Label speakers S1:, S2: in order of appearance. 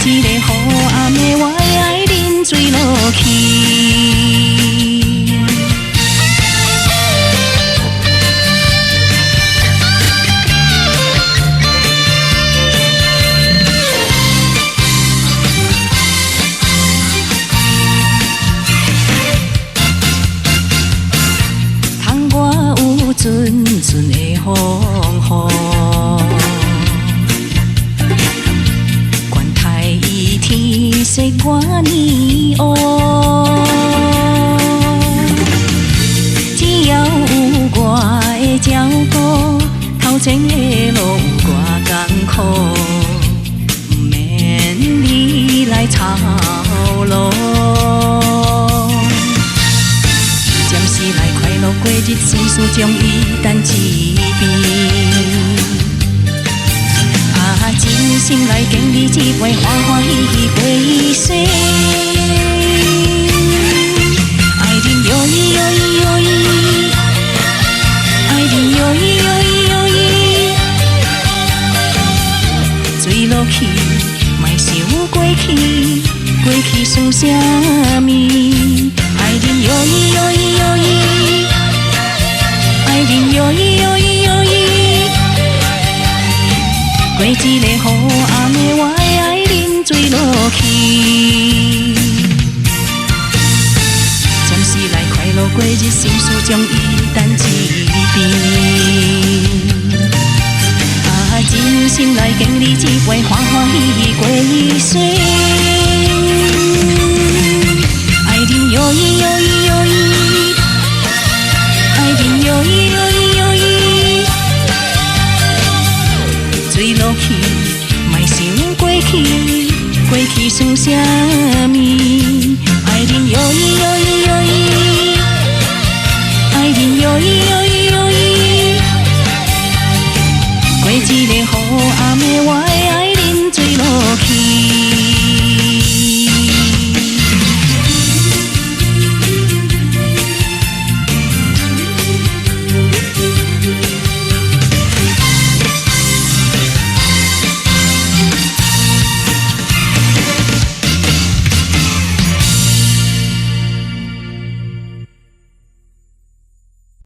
S1: 一个雨暗的我会爱啉水落去。窗外有阵阵的风雨，管台伊天色我呢乌，只要有我的照顾，头前的路有我艰苦，不免你来操劳。暂时来快乐过日，心事将伊等一边。啊，真心来经历一回欢欢喜喜过一生。爱人哟伊哟伊哟伊，爱人哟伊哟伊哟伊，醉落去，莫想过去，过去算啥物？爱人哟伊哟伊哟伊，爱人哟伊哟伊哟伊，过一个雨暗的我会爱啉水落去。暂时来快乐过日，心事将伊等一边。啊，真心来经历一回欢欢喜喜过一生。爱人哟伊哟伊哟伊，爱人哟伊哟伊哟伊，醉落去，莫想过去，过去算啥物？爱人哟伊哟伊。